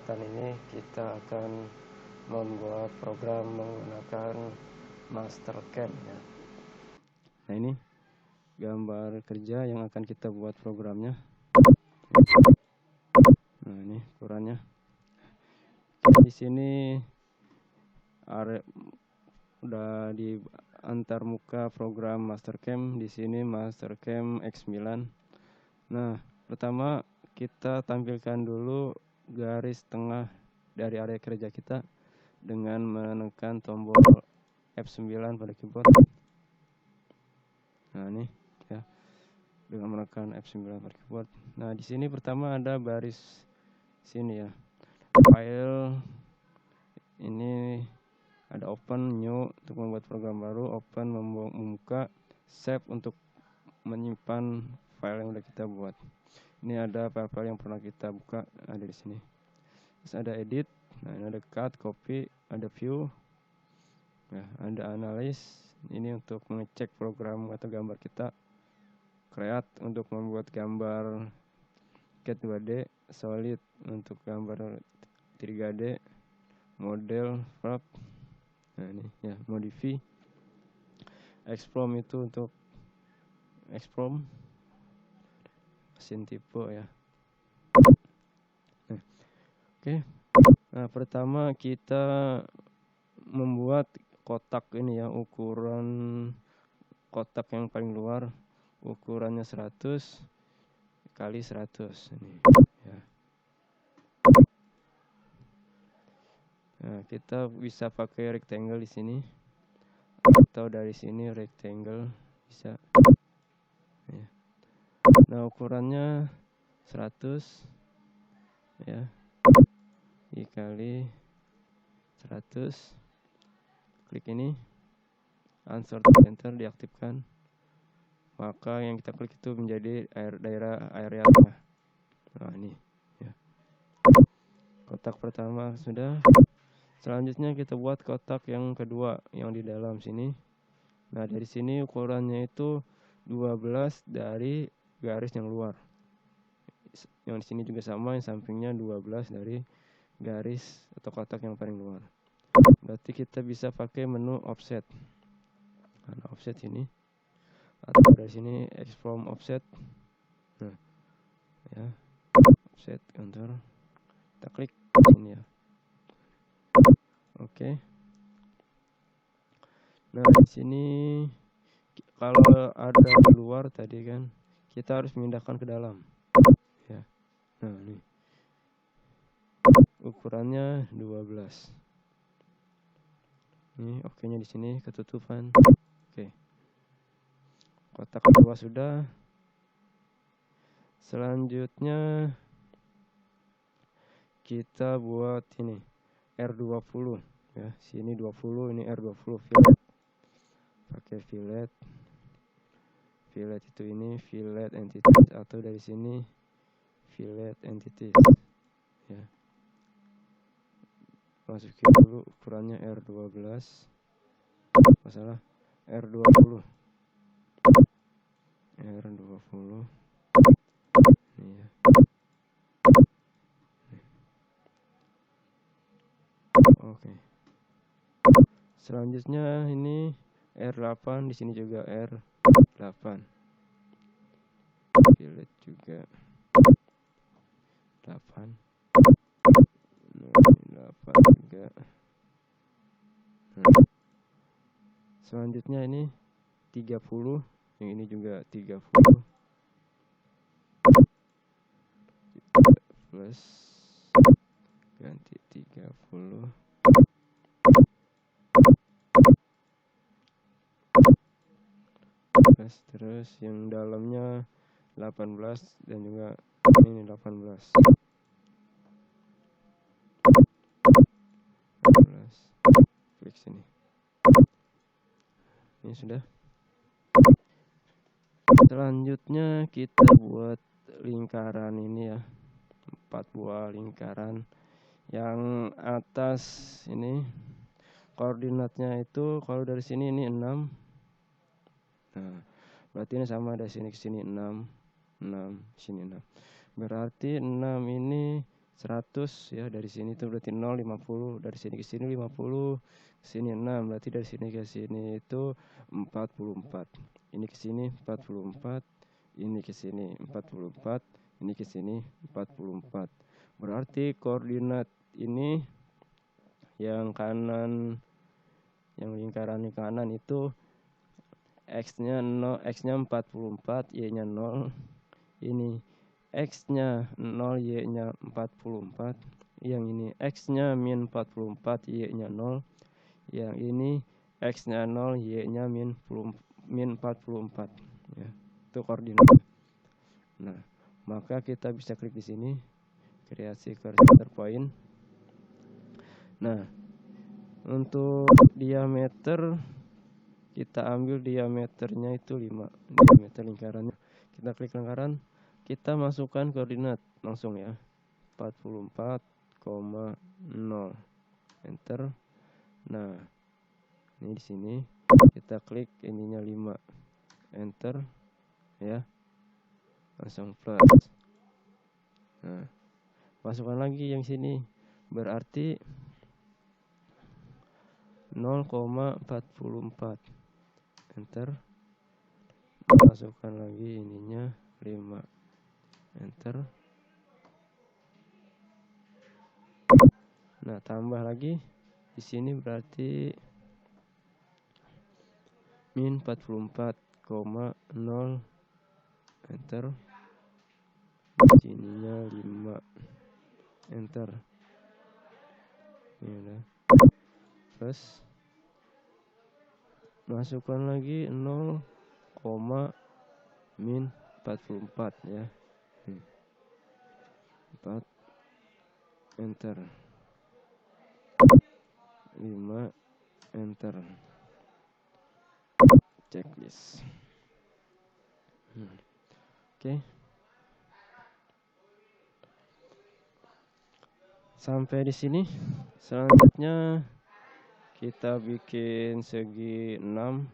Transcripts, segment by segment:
kesempatan ini kita akan membuat program menggunakan Mastercam ya. Nah, ini gambar kerja yang akan kita buat programnya. Nah, ini ukurannya. Di sini udah di antar muka program Mastercam. Di sini Mastercam X9. Nah, pertama kita tampilkan dulu garis tengah dari area kerja kita dengan menekan tombol F9 pada keyboard. Nah, ini ya, dengan menekan F9 pada keyboard. Nah, di sini pertama ada baris sini ya, file ini ada open, new untuk membuat program baru, open membuka, save untuk menyimpan file yang udah kita buat. Ini ada file-file yang pernah kita buka, ada di sini. Terus ada edit, nah ini ada cut, copy, ada view, ya, ada analysis. Ini untuk mengecek program atau gambar kita. Create untuk membuat gambar CAD 2D, solid untuk gambar 3D, model, wrap. Nah ini ya, modify. Exprom itu untuk exprom mesin tipe ya. Nah, oke. Nah, pertama kita membuat kotak ini ya, ukuran kotak yang paling luar ukurannya 100 kali 100 ini ya. Nah, kita bisa pakai rectangle di sini atau dari sini rectangle bisa ya. Nah, ukurannya 100 ya dikali 100. Klik ini, insert enter, diaktifkan. Maka yang kita klik itu menjadi daerah area tengah. Nah, ini ya. Kotak pertama sudah. Selanjutnya kita buat kotak yang kedua yang di dalam sini. Nah, dari sini ukurannya itu 12 dari garis yang luar. Yang di sini juga sama, yang sampingnya 12 dari garis atau kotak yang paling luar. Berarti kita bisa pakai menu offset. Nah, offset ini atau dari sini export offset. Nah, ya, offset counter. Kita klik sini ya. Oke. Nah, di sini kalau ada di luar tadi kan kita harus memindahkan ke dalam. Ya. Nah, ini ukurannya 12. Ini oke-nya di sini, ketutupan. Oke. Kotak kedua sudah. Selanjutnya kita buat ini R20 ya. Sini 20, ini R20 fillet. Pakai fillet. Fillet itu ini fillet entity atau dari sini fillet entity ya. Masukin dulu ukurannya R12. Masalah R20. R20. Ini ya. Oke. Selanjutnya ini R8, di sini juga R8. Fillet juga 8. Nah, ini 8 juga. Nah, selanjutnya ini 30, yang ini juga 30. Plus ganti 30. Plus terus yang dalamnya 18 dan juga ini 18. Klik sini. Ini sudah. Selanjutnya kita buat lingkaran ini ya, 4 buah lingkaran. Yang atas ini koordinatnya itu kalau dari sini ini 6. Nah, berarti ini sama dari sini ke sini 6, 6, sini 6. Berarti 6 ini 100 ya, dari sini itu berarti 0, 50, dari sini ke sini 50, ke sini 6, berarti dari sini ke sini itu 44. Ini ke sini 44, ini ke sini 44, ini ke sini 44. Berarti koordinat ini yang kanan, yang lingkaran di kanan itu X-nya 0, X-nya 44, Y-nya 0. Ini X-nya 0, Y-nya 44. Yang ini X-nya min 44, Y-nya 0. Yang ini X-nya 0, Y-nya min 44. Ya, itu koordinat. Nah, maka kita bisa klik di sini, kreasi center point. Nah, untuk diameter kita ambil diameternya itu 5, diameter lingkarannya. Kita klik lingkaran, kita masukkan koordinat langsung ya, 44,0, enter. Nah, ini di sini kita klik ininya 5, enter ya, langsung plus. Nah, masukkan lagi yang sini, berarti 0,44, enter. Masukkan lagi ininya 5, enter. Nah, tambah lagi di sini berarti min 44,0, enter. Sininya 5, enter. Ini udah. Terus masukkan lagi 0, min 44 ya. 4, enter. 5, enter. Checklist. Oke. Sampai di sini. Selanjutnya kita bikin segi 6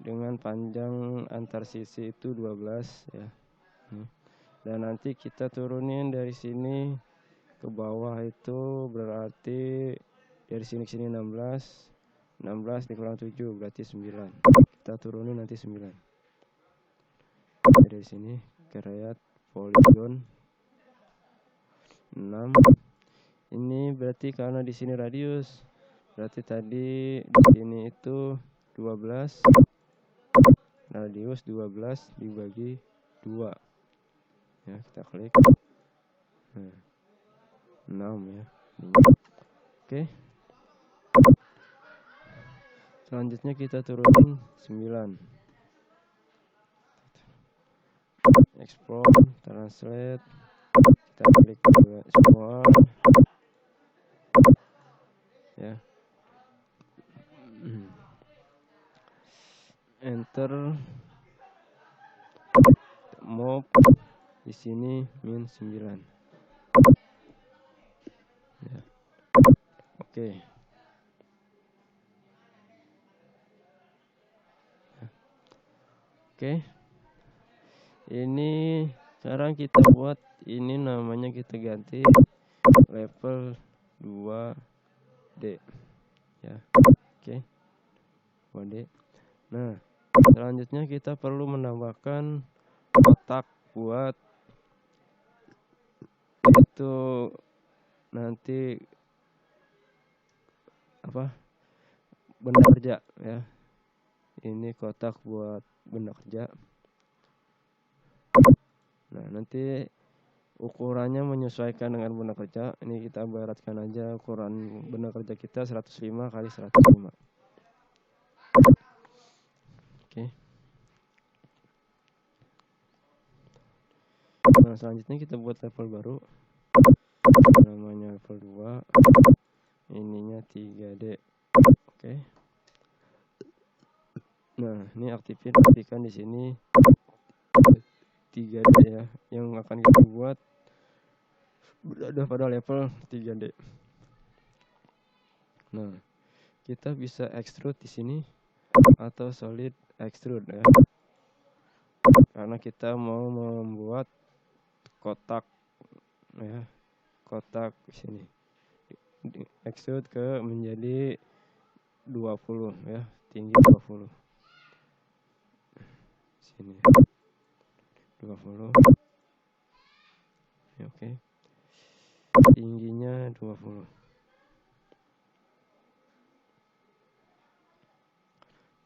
dengan panjang antar sisi itu 12 ya. Dan nanti kita turunin dari sini ke bawah itu berarti dari sini ke sini 16 dikurang 7 berarti 9. Kita turunin nanti 9. Dari sini create polygon 6. Ini berarti karena di sini radius, berarti tadi di sini itu 12, radius 12 dibagi 2 ya, kita klik. Nah, 6 ya. Oke. Selanjutnya kita turunin 9. Export, translate, kita klik semua ya, enter. Move di sini min 9 ya. Oke. Oke. Ini sekarang kita buat ini, namanya kita ganti level 2D ya. Oke. 2D. Nah, selanjutnya kita perlu menambahkan kotak buat itu nanti apa, benda kerja ya. Ini kotak buat benda kerja. Nah, nanti ukurannya menyesuaikan dengan benda kerja. Ini kita ibaratkan aja ukuran benda kerja kita 105 kali 105. Oke. Nah, selanjutnya kita buat level baru, namanya level 2, ininya 3D. Oke. Nah, ini aktifkan di sini 3D ya, yang akan kita buat berada pada level 3D. Nah, kita bisa extrude di sini atau solid extrude ya, karena kita mau membuat kotak ya, kotak sini, extrude ke menjadi 20 ya, tinggi 20 sini 20 ya, oke. Tingginya 20.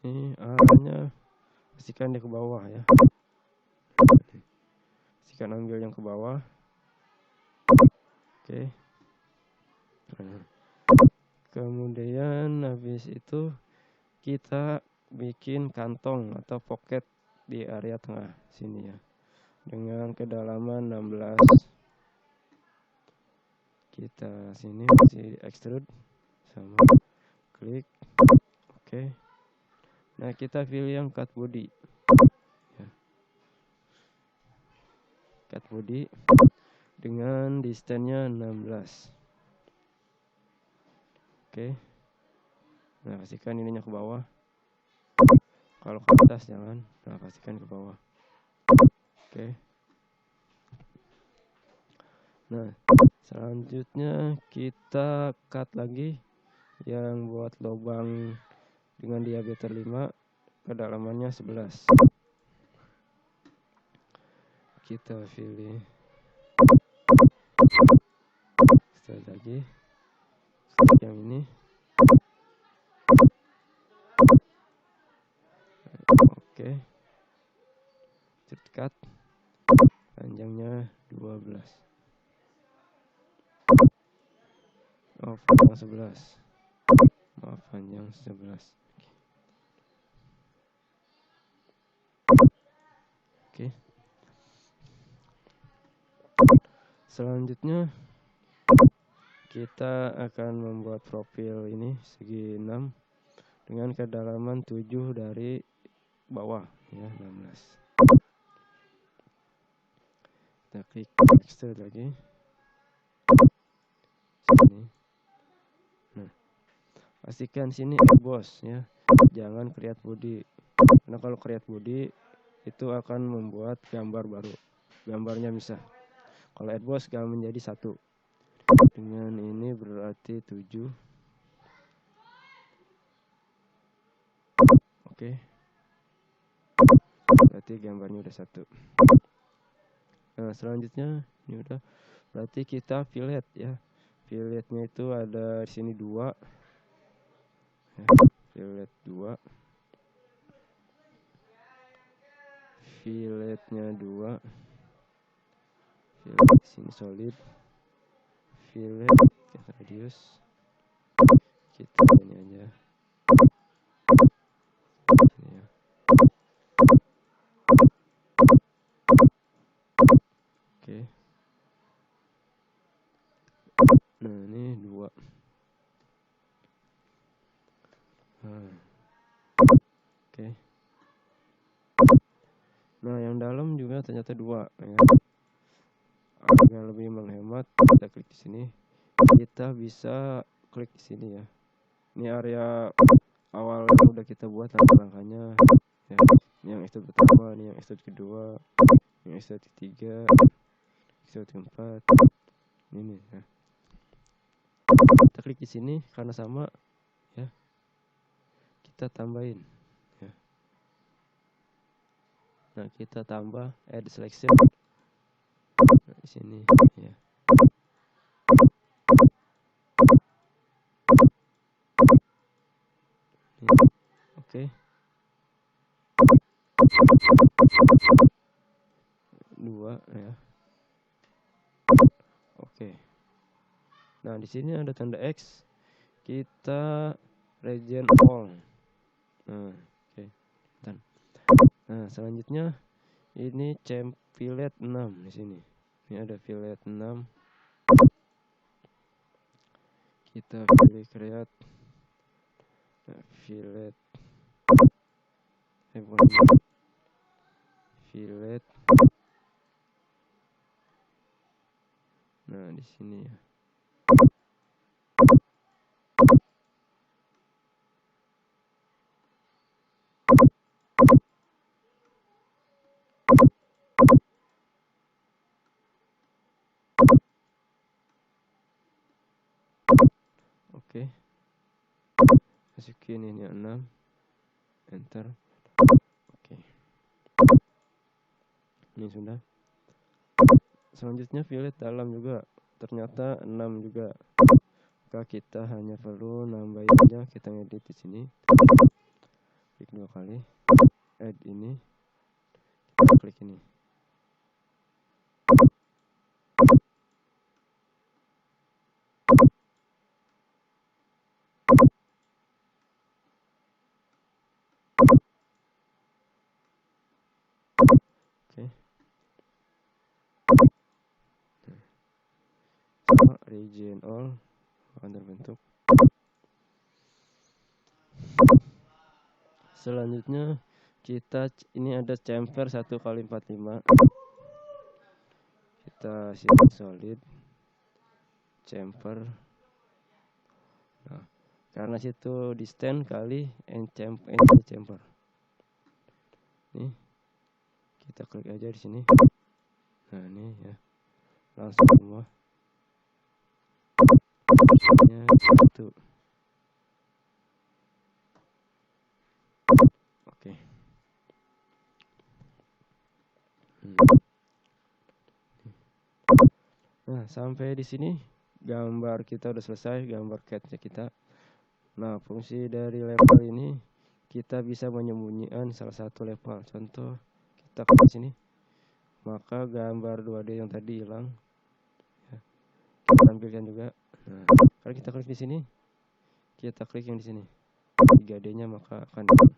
Ini arahnya pastikan dia ke bawah ya, pastikan ambil yang ke bawah. Oke. Nah, kemudian habis itu kita bikin kantong atau pocket di area tengah sini ya, dengan kedalaman 16. Kita sini masih extrude sama, klik, oke. Nah, kita pilih yang cut body ya. Cut body dengan distance-nya 16. Oke. Nah, pastikan ininya ke bawah. Kalau ke atas jangan. Nah, pastikan ke bawah. Oke. Nah, selanjutnya kita cut lagi yang buat lubang dengan diameter 5, kedalamannya 11. Kita pilih start lagi yang ini. Oke. Cut, panjangnya 12. Oh, panjang 11. Maaf, panjang 11. Oke. Selanjutnya kita akan membuat profil ini segi 6 dengan kedalaman 7 dari bawah ya, 16. Kita klik extrude lagi sini. Nah, pastikan sini emboss ya, jangan create body, karena kalau create body itu akan membuat gambar baru, gambarnya misah. Kalau emboss gak menjadi satu. Dengan ini berarti 7. Oke. Berarti gambarnya udah satu. Nah, selanjutnya ini udah, berarti kita fillet ya. Filletnya itu ada di sini 2 ya, fillet 2, filletnya 2, fillet sini solid, fillet radius kita ini aja ini ya. Oke. Nah, ini 2. Nah, oke. Nah, yang dalam juga ternyata 2 ya. Agar lebih menghemat, kita klik di sini. Kita bisa klik di sini ya. Ini area awal yang udah kita buat langkah-langkahnya ya. Yang extrude pertama, ini yang extrude kedua, yang extrude ketiga, extrude keempat. Ini ya. Kita klik di sini karena sama ya. Kita tambahin ya. Nah, kita tambah add selection. Nah, di sini ya. Ini. Oke. 2 ya. Oke. Nah, di sini ada tanda X. Kita region all. Nah, oke. Nah, selanjutnya ini fillet 6 di sini. Ini ada fillet 6. Kita pilih create. Nah, fillet. Fillet. Nah, di sini ya. Oke, masukin ini 6, enter. Oke, ini sudah. Selanjutnya fillet dalam juga, ternyata 6 juga. Maka kita hanya perlu nambahin aja, kita ngedit di sini, klik 2 kali, add ini, kita klik ini. Oke, sama region all akan terbentuk. Selanjutnya kita ini ada chamfer 1x45, kita simpan solid chamfer. Nah, karena situ distance kali end chamfer. Nih, kita klik aja di sini. Nah, ini ya, langsung semua. Ini 1. Oke. Nah, sampai di sini gambar kita udah selesai, gambar catnya kita. Nah, fungsi dari level ini kita bisa menyembunyikan salah satu level. Contoh, kita klik sini, maka gambar 2D yang tadi hilang. Ya, kita tampilkan juga. Nah, kalau kita klik di sini, kita klik yang di sini, 3D-nya maka akan hilang.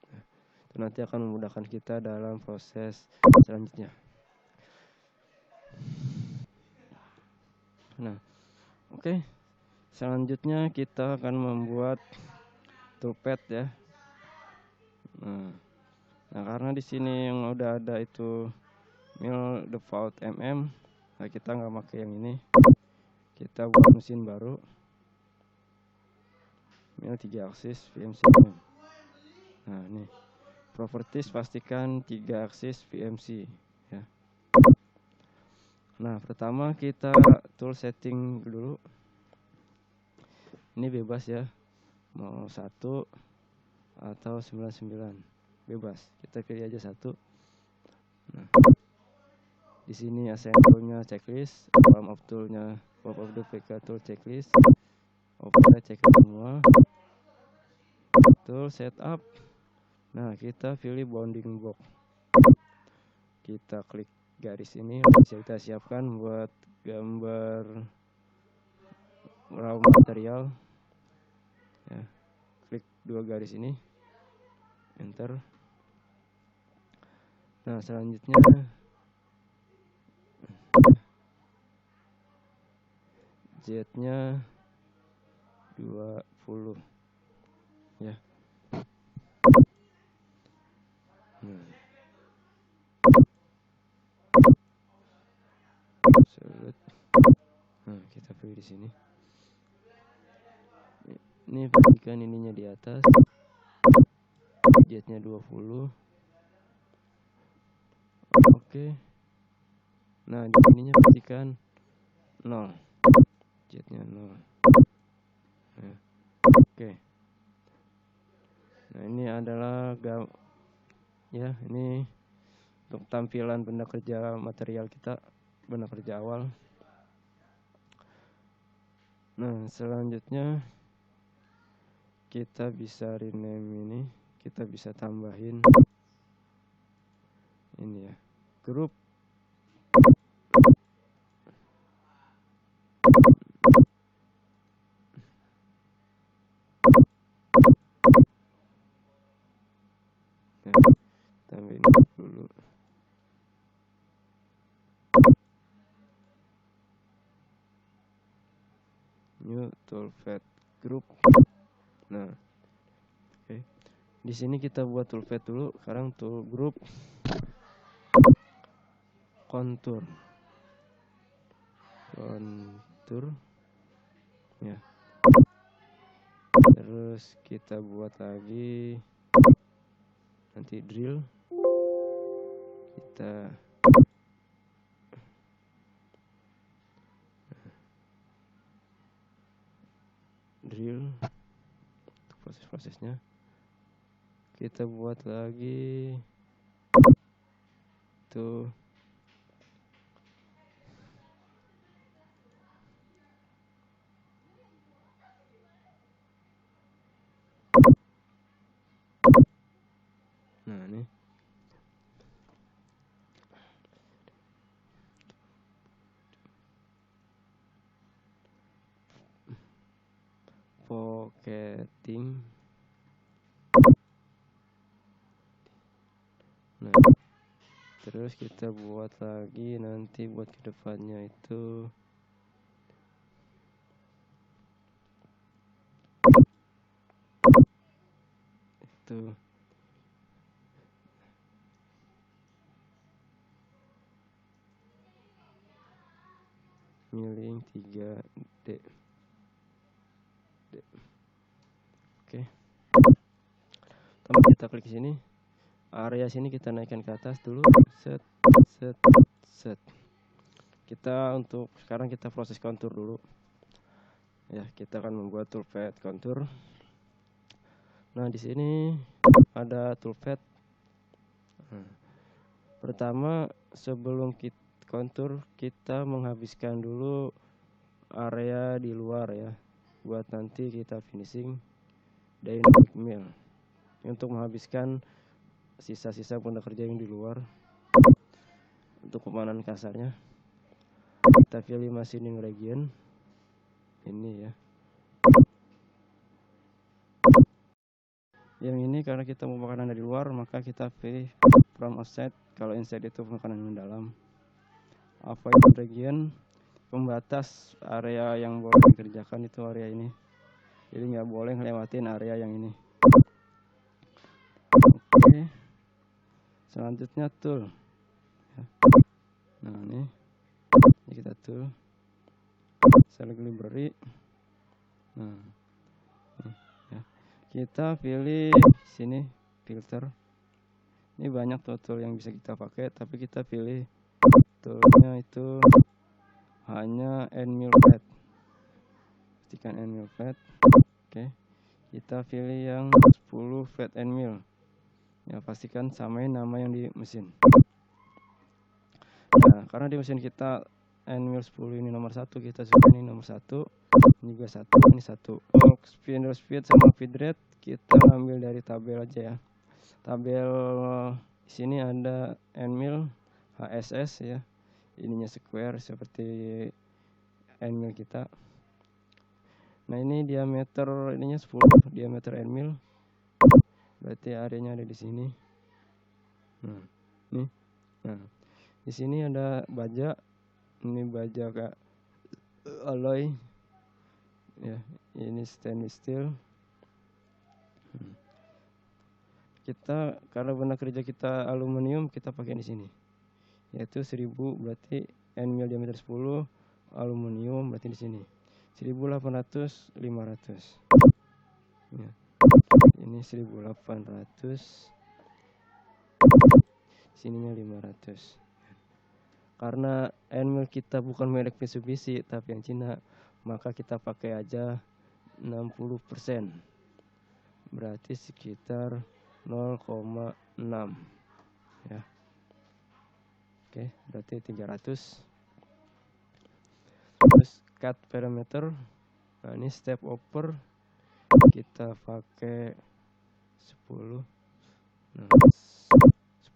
Nah, itu nanti akan memudahkan kita dalam proses selanjutnya. Nah, oke. Selanjutnya kita akan membuat toolpath ya. Nah, karena di sini yang udah ada itu mill default mm, nah kita nggak pakai yang ini. Kita buat mesin baru, mill 3 aksis VMC. Nah, ini properties pastikan 3 aksis VMC ya. Nah, pertama kita tool setting dulu. Ini bebas ya, mau 1 atau 99, bebas. Kita pilih aja 1. Nah, di sini assign toolnya checklist, warm up toolnya warm up the PK tool checklist, override checklist semua. Tool setup. Nah, kita pilih bounding box. Kita klik garis ini, kita siapkan buat gambar raw material ya. Klik 2 garis ini, enter. Nah, selanjutnya Z-nya 20 ya. Nah, kita pilih di sini. Ini pastikan ininya di atas, Z-nya 20. Oke. Nah, di sininya pastikan 0, Z-nya 0. Nah, oke. Nah, ini adalah ya, ini untuk tampilan benda kerja material kita, benda kerja awal. Nah, selanjutnya kita bisa rename ini, kita bisa tambahin ini ya, grup. Nah, tambahin dulu. New toolpath group. Nah, oke. Di sini kita buat toolpath dulu. Sekarang tool group contour ya. Terus kita buat lagi nanti drill. Kita prosesnya. Kita buat lagi tuh. Nah, ini pocketing. Nah, terus kita buat lagi nanti buat kedepannya itu milling 3D. Oke. Tambah kita klik sini. Area sini kita naikkan ke atas dulu. Set. Sekarang kita proses kontur dulu. Ya, kita akan membuat toolpath kontur. Nah, di sini ada toolpath. Pertama, sebelum kita kontur, kita menghabiskan dulu area di luar ya, buat nanti kita finishing dynamic mill. Untuk menghabiskan sisa-sisa benda kerja yang di luar. Untuk pemanan kasarnya, kita pilih machining region ini ya. Yang ini karena kita mau makanan dari luar, maka kita pilih from outside. Kalau inside itu makanan yang dalam. Avoid region, pembatas area yang boleh dikerjakan itu area ini. Jadi nggak boleh ngelewatin area yang ini. Oke. Selanjutnya tool. Nah, ini kita tool. Select library. Nah, ya. Kita pilih sini filter. Ini banyak tool yang bisa kita pakai, tapi kita pilih toolnya itu hanya end mill pad. Pastikan end mill pad. Oke. Kita pilih yang 10 flat end mill. Ya, pastikan samain nama yang di mesin. Nah, karena di mesin kita end mill 10 ini nomor 1, kita suka ini nomor 1. Ini juga 1, ini 1. Untuk spindle speed sama feed rate kita ambil dari tabel aja ya. Tabel di sini ada end mill HSS ya. Ininya square seperti end mill kita. Nah, ini diameter ininya 10, diameter end mill. Berarti areanya ada di sini. Nah, nih. Nah, di sini ada baja. Ini baja kak alloy. Ya, ini stainless steel. Kita karena benda kerja kita aluminium, kita pakai di sini. Yaitu 1000 berarti end mill diameter 10, aluminium berarti di sini. 1800 500. Ya. Ini 1800. Sininya 500. Karena end mill kita bukan merek Mitsubishi tapi yang Cina, maka kita pakai aja 60%. Berarti sekitar 0,6 ya. Oke, berarti 300. Terus cut parameter. Nah, ini step over kita pakai 10. Nah,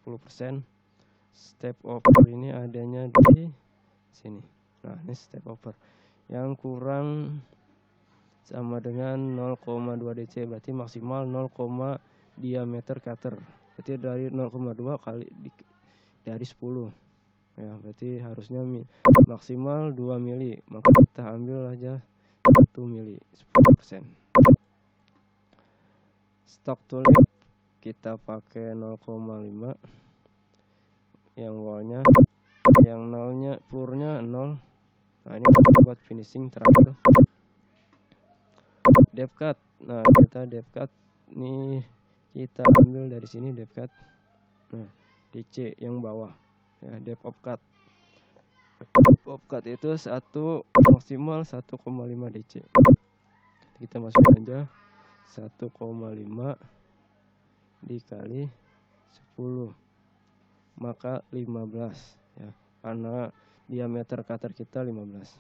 10%. Step over ini adanya di sini. Nah, ini step over. Yang kurang sama dengan 0,2 DC, berarti maksimal 0, diameter cutter. Berarti dari 0,2 kali dari 10. Ya, berarti harusnya maksimal 2 mili. Maka kita ambil aja 1 mili, 10%. Stock tulip kita pakai 0,5. Yang wallnya, yang nolnya, purnya 0. Nah, ini buat finishing terakhir. Depth cut. Nah, kita depth cut nih kita ambil dari sini depth cut. Nah, DC yang bawah. Ya, depth of cut. Depth of cut itu maksimal 1,5 DC. Kita masukin aja 1,5 dikali 10, maka 15 ya, karena diameter cutter kita 15.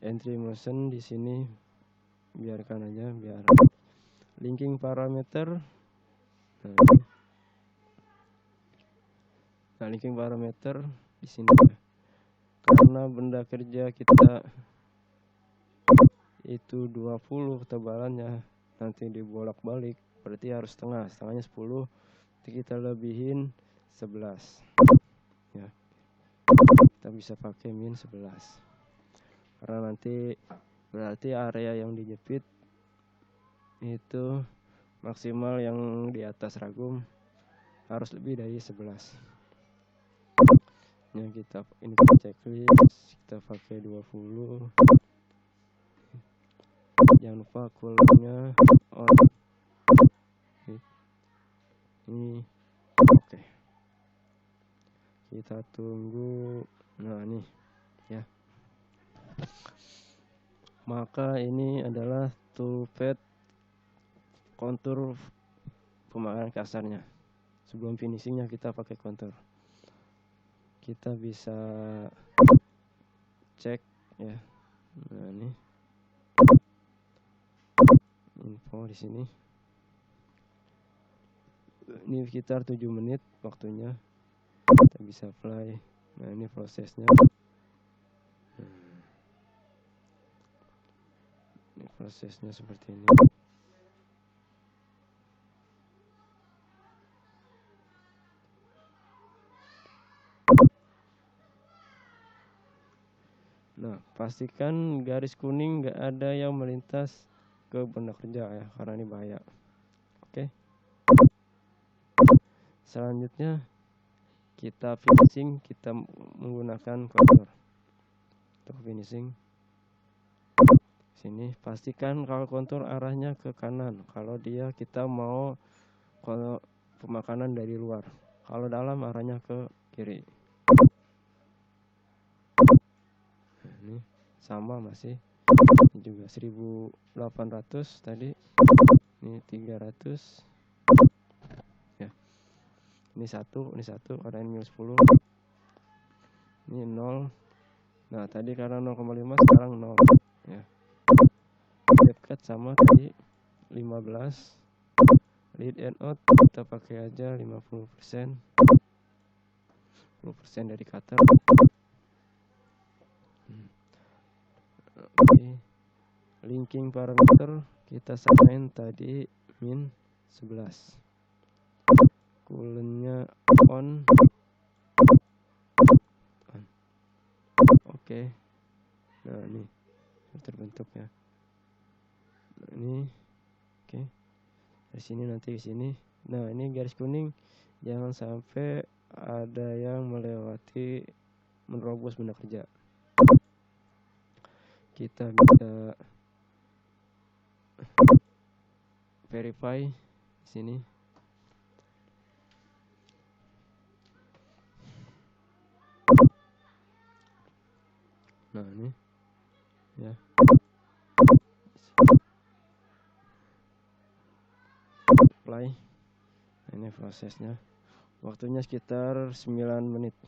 Entry motion di sini biarkan aja, biar linking parameter. Nah, linking parameter di sini ya. Karena benda kerja kita itu 20 ketebalannya, nanti dibolak-balik berarti harus setengahnya 10, kita lebihin 11 ya, kita bisa pakai min 11 karena nanti berarti area yang dijepit itu maksimal yang di atas ragum harus lebih dari 11 ya. Ini checklist, kita pakai 20, jangan lupa coolnya on. Ini oke. Kita tunggu. Nah, ini ya. Maka ini adalah toolpath kontur pemakanan kasarnya. Sebelum finishingnya kita pakai kontur. Kita bisa cek ya. Nah, ini info di sini. Ini sekitar 7 menit waktunya. Kita bisa play. Nah, ini prosesnya. Ini prosesnya seperti ini. Nah, pastikan garis kuning nggak ada yang melintas ke benda kerja ya, karena ini bahaya. Oke. Selanjutnya kita finishing, kita menggunakan kontur untuk finishing. Sini pastikan kalau kontur arahnya ke kanan, kalau dia kita mau kalau pemakanan dari luar, kalau dalam arahnya ke kiri. Ini sama masih, ini juga 1800 tadi, ini 300 ya, ini satu karena ini minus 10, ini 0. Nah, tadi karena 0,5 sekarang 0 ya. Depth sama tadi 15. Lead and out kita pakai aja 50%, 10% dari cutter. Oke. Linking parameter kita samain tadi min 11. Coolant-nya on. Oke. Nah, ini terbentuk ya. Nah, ini oke. Dari sini nanti ke sini. Nah, ini garis kuning jangan sampai ada yang melewati, menerobos benda kerja. Kita bisa verify di sini. Nah, ini ya. Apply. Nah, ini prosesnya. Waktunya sekitar 9 menit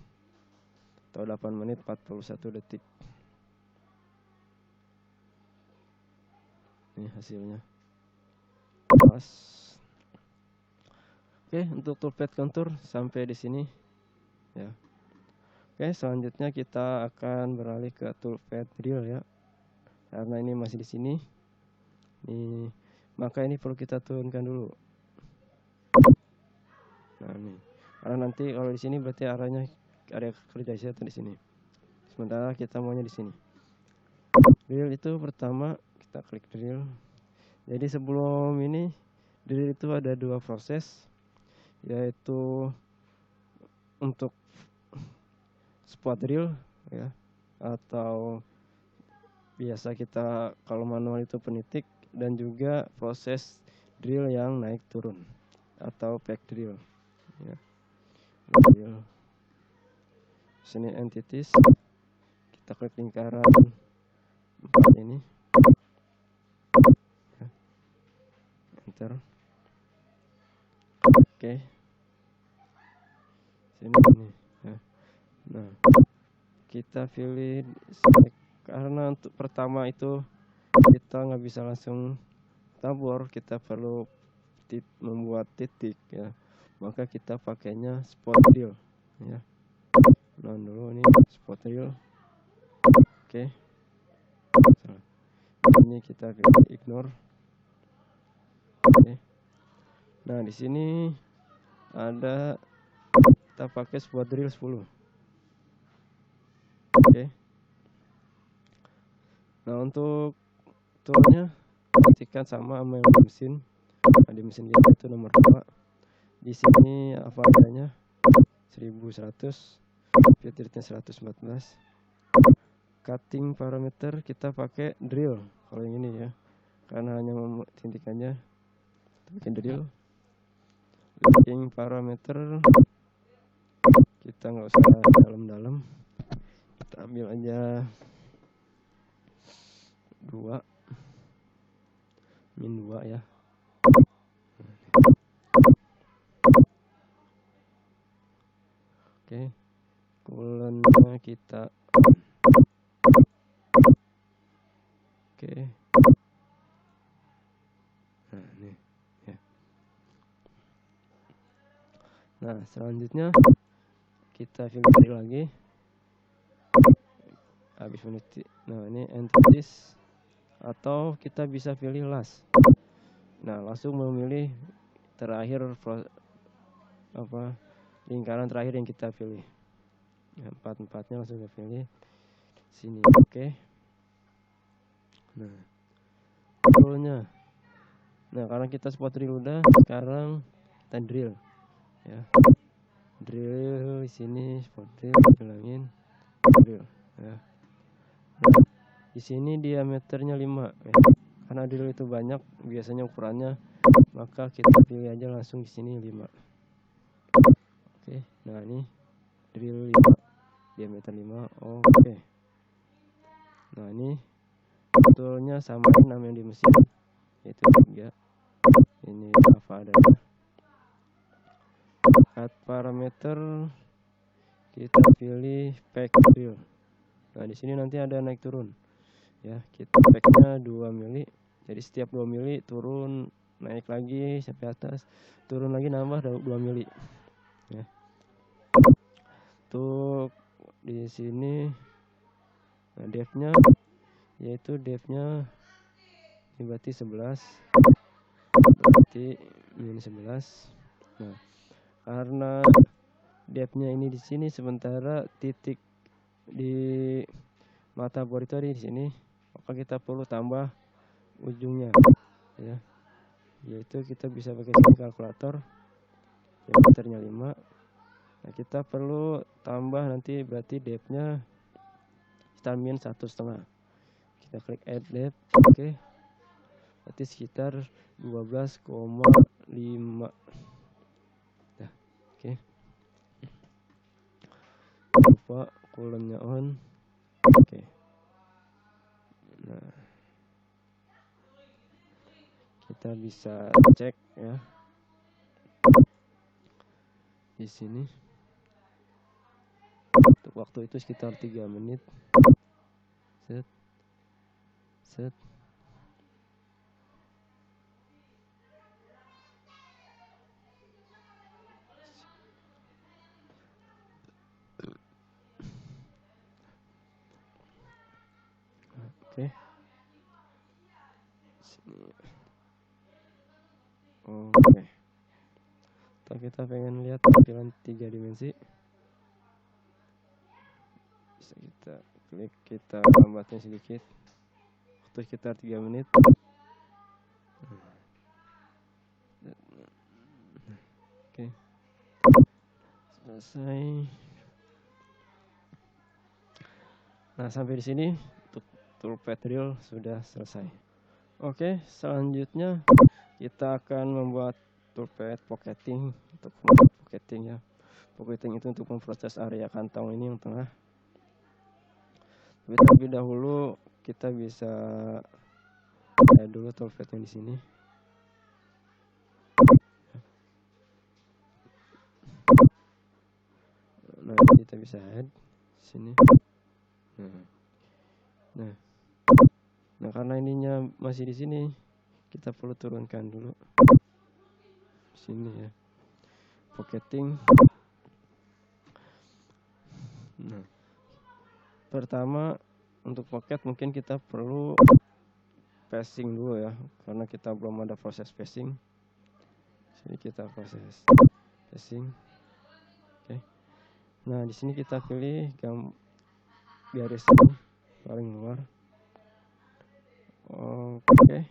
atau 8 menit 41 detik. Ini hasilnya. Pas. Oke, untuk toolpath kontur sampai di sini ya. Oke, selanjutnya kita akan beralih ke toolpath drill ya. Karena ini masih di sini. Nih, maka ini perlu kita turunkan dulu. Nah, ini. Karena nanti kalau di sini berarti arahnya area kerja saya di sini. Sementara kita maunya di sini. Drill itu pertama kita klik drill. Jadi sebelum ini drill itu ada 2 proses, yaitu untuk spot drill ya, atau biasa kita kalau manual itu penitik, dan juga proses drill yang naik turun atau back drill ya. Drill. Sini entities, kita klik lingkaran 4 ini ya. parameter. Oke, sini nih ya. Nah, kita pilih karena untuk pertama itu kita nggak bisa langsung tabur, kita perlu membuat titik ya, maka kita pakainya spot drill ya. Nah dulu ini spot drill. Oke, ini kita ignore. Oke. Nah di sini ada kita pakai spot drill 10. Oke. Nah untuk toolnya ketikkan sama mesin. Nah, di mesin kita itu nomor 2. Di sini apa adanya 1100, fit rate-nya 114. Cutting parameter kita pakai drill kalau yang ini ya, karena hanya tintikannya kita pakai drill. Leading parameter kita nggak usah dalam-dalam, kita ambil aja 2 min 2 ya. Oke, coolant-nya kita oke. Nah ini ya. Nah selanjutnya kita filter lagi habis meniti. Nah ini entities, atau kita bisa pilih last. Nah langsung memilih terakhir lingkaran terakhir yang kita pilih ya, 4-4-nya langsung kita pilih sini. Oke. Nah toolnya, nah karena kita spot drill udah, sekarang kita drill ya. Drill di sini spot drill, bilangin drill ya. Nah, di sini diameternya 5 ya. Karena drill itu banyak biasanya ukurannya, maka kita pilih aja langsung di sini 5. Oke, nah ini drill 5, diameter 5. Oke. Nah ini toolnya samain nama yang di mesin, yaitu 3. Ini apa adanya. Cut parameter kita pilih pack drill. Nah di sini nanti ada naik turun ya, kita packnya 2 mili, jadi setiap 2 mili turun, naik lagi sampai atas, turun lagi nambah 2 mili ya. Untuk di sini nah, depth-nya yaitu depth-nya ini berarti 11, berarti min 11. Nah karena depth-nya ini di sini, sementara titik di mata bor itu ada di sini, maka kita perlu tambah ujungnya ya, yaitu kita bisa pakai sini kalkulator, diameternya 5. Nah kita perlu tambah nanti, berarti depth-nya kita min 1,5. Kita klik add depth. Oke. Berarti sekitar 12,5. Nah, oke. Lupa coolant-nya on. Oke. Nah, kita bisa cek ya di sini. Untuk waktu itu sekitar 3 menit. Set. Set. Oke. Sini. Oke. Atau kita pengen lihat tampilan 3 dimensi, bisa kita klik, kita lambatnya sedikit, waktu sekitar 3 menit. Oke, selesai. Nah sampai di sini untuk tool pad drill sudah selesai. Oke, selanjutnya kita akan membuat tool pad pocketing. Untuk membuat pocketing ya, pocketing itu untuk memproses area kantong ini yang tengah. Tapi terlebih dahulu kita bisa lihat dulu tool pad yang di sini. bisa add sini. Nah karena ininya masih di sini, kita perlu turunkan dulu sini ya, pocketing. Nah pertama untuk pocket mungkin kita perlu passing dulu ya, karena kita belum ada proses passing. Sini kita proses passing. Oke. Nah di sini kita pilih garis ini paling luar. Oke.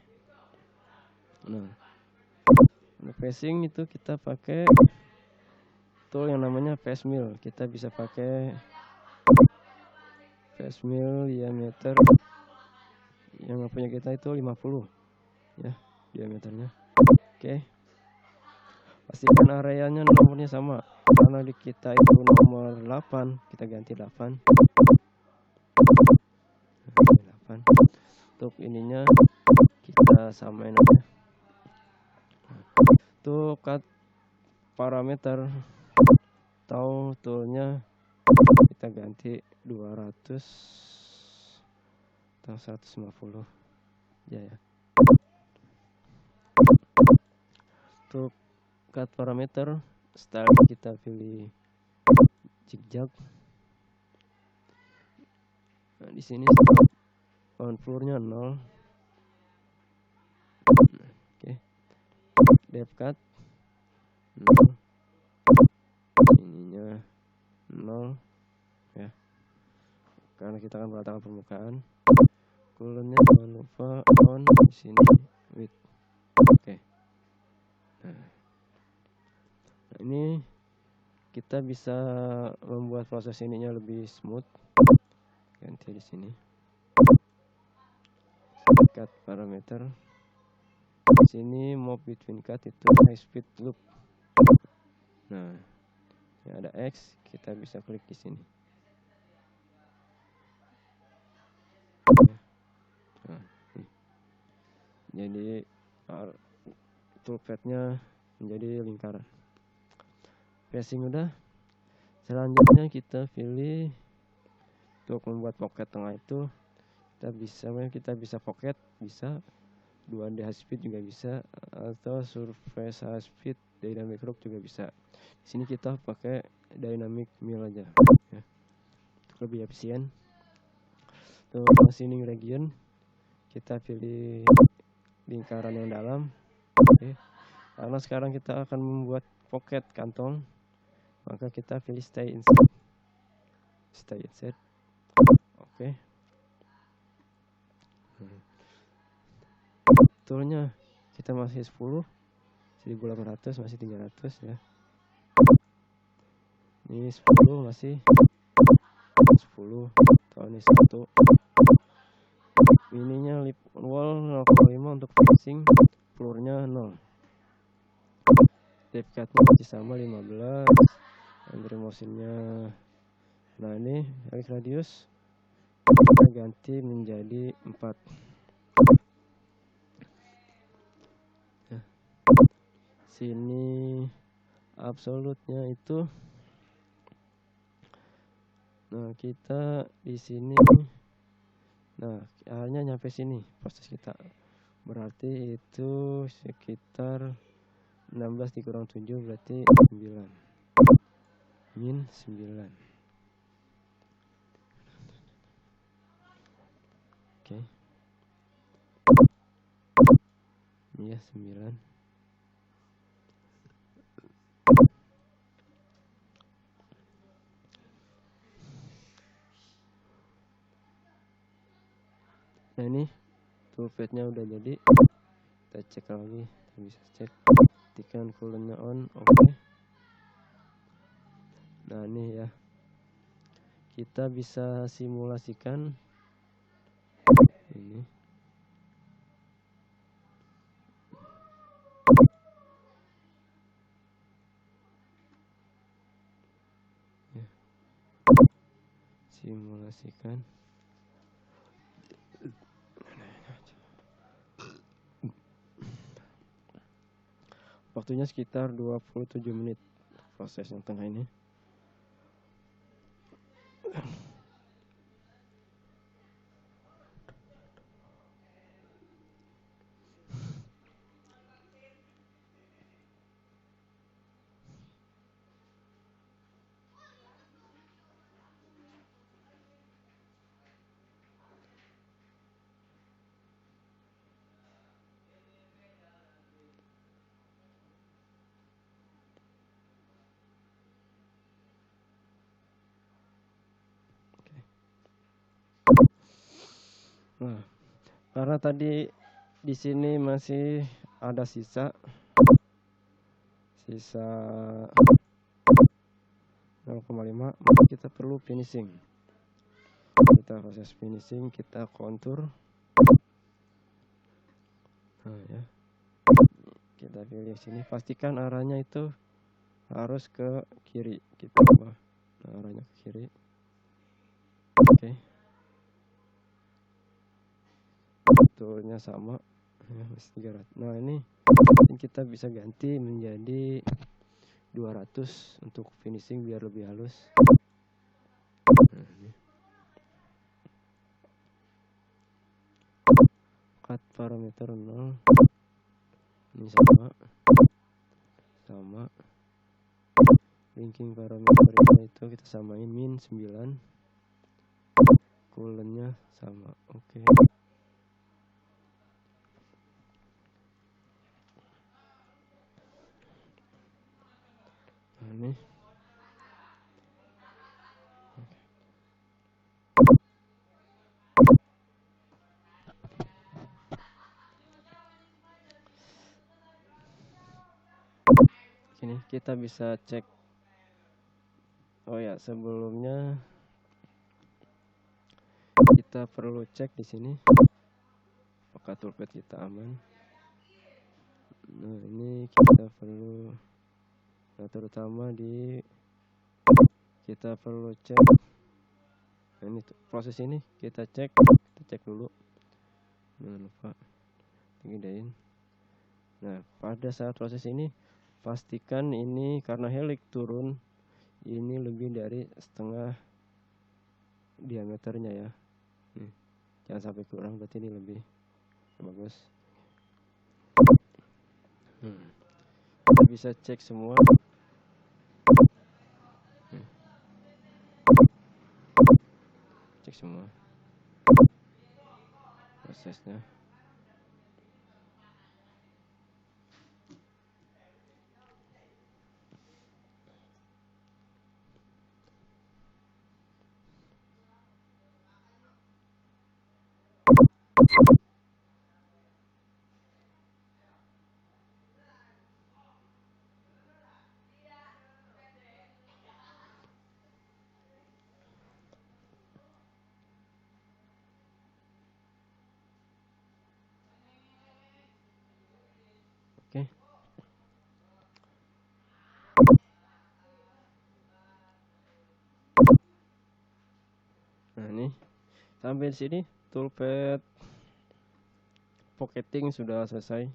Nah untuk passing itu kita pakai tool yang namanya paste mill. Kita bisa pakai paste mill diameter yang punya kita itu 50 ya diameternya. Oke. Pastikan areanya nomornya sama, karena di kita itu nomor 8, kita ganti 8. Untuk ininya kita samain aja. Untuk cut parameter atau toolnya kita ganti 200 atau 150 ya. Untuk cut parameter style kita pilih zigzag. Nah di sini contournya 0. Oke. Depth cut 0. Ininya 0 ya, karena kita akan meratakan permukaan. Colornya jangan lupa on di sini width. Oke. Nah ini kita bisa membuat proses ininya lebih smooth. Ganti di sini. Cut parameter. Di sini move between cut itu high speed loop. Nah, yang ada X, kita bisa klik di sini. Nah, jadi toolpadnya menjadi lingkaran. Passing udah. Selanjutnya kita pilih untuk membuat pocket tengah itu, kita bisa pocket, bisa 2D high speed juga bisa, atau surface high speed dynamic rock juga bisa. Di sini kita pakai dynamic mill aja ya, untuk lebih efisien. Untuk machining region kita pilih lingkaran yang dalam. Oke. Karena sekarang kita akan membuat pocket kantong, maka kita pilih stay inside. Oke. Toolnya kita masih 10, 1800 masih 300 ya. Ini 10 masih 10, tahun ini 1. Ininya lip wall 0,5 untuk finishing, floornya 0. Depth cutnya masih sama 15. Entry motionnya, nah ini radius kita ganti menjadi 4. Nah, sini absolutnya itu, nah kita di sini, nah akhirnya nyampe sini proses kita, berarti itu sekitar 16 dikurang 7 berarti 9, min 9. Oke. Iya 9. Nah ini toolpadnya udah jadi, kita cek lagi, kita bisa cek, tekan coolernya on, oke. Nah ini ya, kita bisa simulasikan ini. Ya. Simulasikan. Waktunya sekitar 27 menit proses yang tengah ini. Nah, karena tadi di sini masih ada sisa 0,5, maka kita perlu finishing. Kita proses finishing, kita kontur. Nah ya, kita pilih sini, pastikan arahnya itu harus ke kiri. Kita ubah arahnya ke kiri. Oke, betulnya sama ya, 300. Nah ini kita bisa ganti menjadi 200 untuk finishing biar lebih halus. Nah, ini. Cut parameter 0, ini sama linking parameternya itu kita samain min 9, coolant-nya sama. Oke. Nah, ini ini kita bisa cek. Oh ya, sebelumnya kita perlu cek di sini apakah toolpad kita aman. Nah ini kita perlu, nah terutama kita perlu cek. Nah ini proses ini kita cek dulu. Jangan lupa gedein. Nah pada saat proses ini pastikan ini karena helix turun, ini lebih dari setengah diameternya ya. Nih, jangan sampai kurang, berarti ini lebih bagus. Kita bisa cek semua. Cek semua prosesnya. Oke. Nah ini sampai di sini toolpad pocketing sudah selesai.